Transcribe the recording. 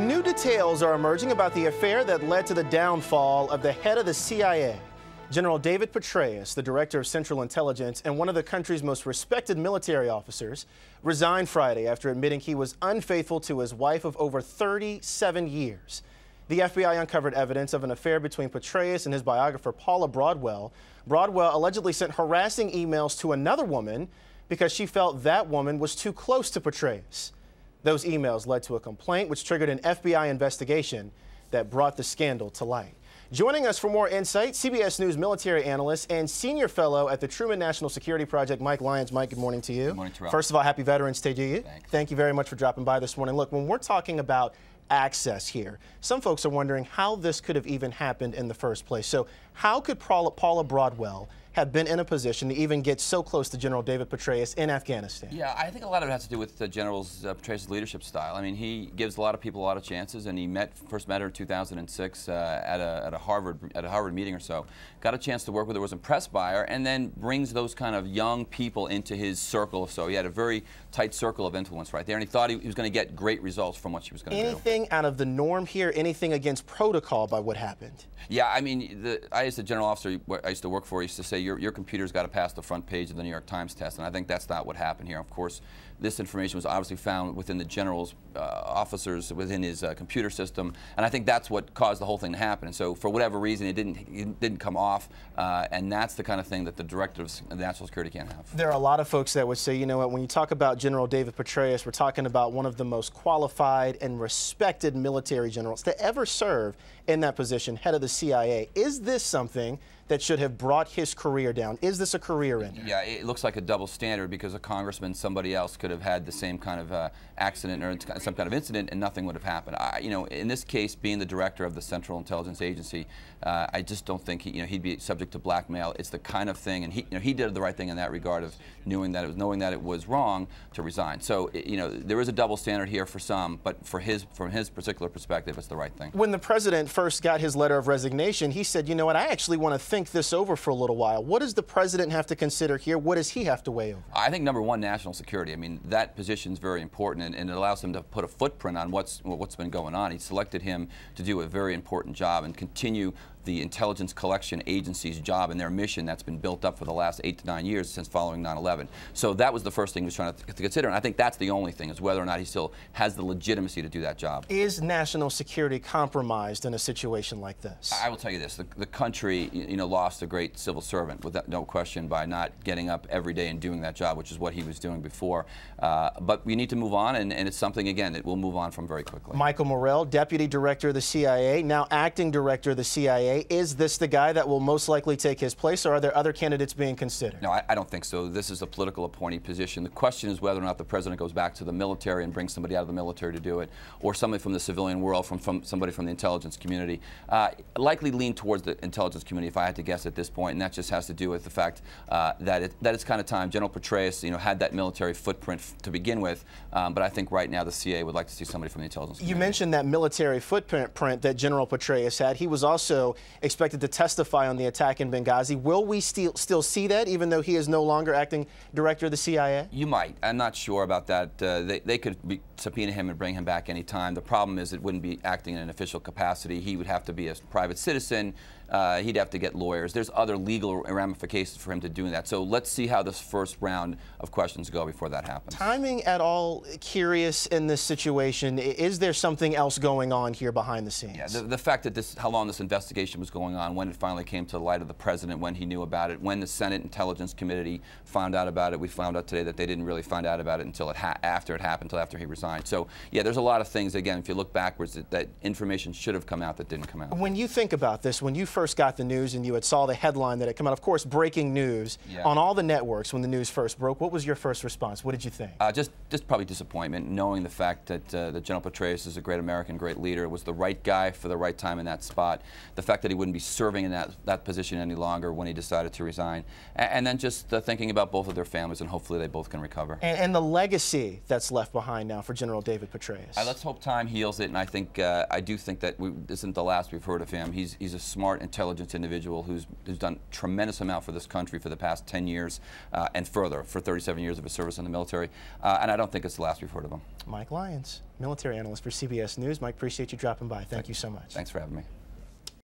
New details are emerging about the affair that led to the downfall of the head of the CIA. General David Petraeus, the director of Central Intelligence and one of the country's most respected military officers, resigned Friday after admitting he was unfaithful to his wife of over 37 years. The FBI uncovered evidence of an affair between Petraeus and his biographer Paula Broadwell. Broadwell allegedly sent harassing emails to another woman because she felt that woman was too close to Petraeus. Those emails led to a complaint which triggered an FBI investigation that brought the scandal to light. Joining us for more insight, CBS News military analyst and senior fellow at the Truman National Security Project, Mike Lyons. Mike, good morning to you. Good morning, Terrell. First of all, happy Veterans Day to you. Thanks. Thank you very much for dropping by this morning. Look, when we're talking about access here, some folks are wondering how this could have even happened in the first place. So how could Paula Broadwell have been in a position to even get so close to General David Petraeus in Afghanistan? Yeah, I think a lot of it has to do with General Petraeus' leadership style. I mean, he gives a lot of people a lot of chances, and he first met her in 2006 at a Harvard meeting or so. Got a chance to work with her, was impressed by her, and then brings those kind of young people into his circle. So he had a very tight circle of influence right there, and he thought he was going to get great results from what she was going to do. Anything out of the norm here? Anything against protocol by what happened? Yeah, I mean, I as a general officer I used to work for, used to say your computer's got to pass the front page of the New York Times test, and I think that's not what happened here. Of course, this information was obviously found within the general's officers, within his computer system, and I think that's what caused the whole thing to happen. And so, for whatever reason, it didn't come off, and that's the kind of thing that the director of national security can't have. There are a lot of folks that would say, you know what, when you talk about General David Petraeus, we're talking about one of the most qualified and respected military generals to ever serve in that position, head of the CIA. Is this something that should have brought his career down? Is this a career ender? Yeah, it looks like a double standard because a congressman, somebody else could have had the same kind of accident or some kind of incident and nothing would have happened. You know, in this case, being the director of the Central Intelligence Agency, I just don't think he'd be subject to blackmail. It's the kind of thing, and he did the right thing in that regard of knowing that it was wrong to resign. So there is a double standard here for some, but from his particular perspective, it's the right thing. When the president first got his letter of resignation, he said, you know what, I actually want to think this over for a little while. What does the president have to consider here? What does he have to weigh over? I think number one, national security. I mean, that position is very important, and it allows him to put a footprint on what's been going on. He selected him to do a very important job and continue the intelligence collection agency's job and their mission that's been built up for the last 8 to 9 years since following 9/11. So that was the first thing he was trying to consider, and I think that's the only thing, is whether or not he still has the legitimacy to do that job. Is national security compromised in a situation like this? I will tell you this, the country lost a great civil servant, without no question, by not getting up every day and doing that job, which is what he was doing before. But we need to move on, and it's something, again, that we'll move on from very quickly. Michael Morrell, Deputy Director of the CIA, now Acting Director of the CIA. Is this the guy that will most likely take his place, or are there other candidates being considered? No, I don't think so. This is a political appointee position. The question is whether or not the president goes back to the military and brings somebody out of the military to do it, or somebody from the civilian world, from somebody from the intelligence community. Likely lean towards the intelligence community, if I had to guess at this point, and that just has to do with the fact that it's kind of time. General Petraeus, had that military footprint to begin with, but I think right now the CIA would like to see somebody from the intelligence community. You mentioned that military footprint that General Petraeus had. He was also expected to testify on the attack in Benghazi. Will we still see that, even though he is no longer acting director of the CIA? You might. I'm not sure about that. They could subpoena him and bring him back any time. The problem is it wouldn't be acting in an official capacity. He would have to be a private citizen. He'd have to get lawyers. There's other legal ramifications for him to doing that. So let's see how this first round of questions go before that happens. Timing at all curious in this situation? Is there something else going on here behind the scenes? Yeah, the fact that how long this investigation was going on, when it finally came to the light of the president, when he knew about it, when the Senate Intelligence Committee found out about it. We found out today that they didn't really find out about it until after it happened, until after he resigned. So yeah, there's a lot of things, again, if you look backwards, that information should have come out that didn't come out. When you think about this, when you first got the news and you had saw the headline that had come out, of course, breaking news on all the networks when the news first broke, what was your first response? What did you think? Just probably disappointment, knowing the fact that General Petraeus is a great American, great leader, was the right guy for the right time in that spot. The fact fact that he wouldn't be serving in that position any longer when he decided to resign. And then just thinking about both of their families, and hopefully they both can recover. And the legacy that's left behind now for General David Petraeus. Let's hope time heals it, and I think I do think that this isn't the last we've heard of him. He's a smart, intelligent individual who's done a tremendous amount for this country for the past 10 years and further, for 37 years of his service in the military, and I don't think it's the last we've heard of him. Mike Lyons, military analyst for CBS News. Mike, appreciate you dropping by. Thank you so much. Thanks for having me.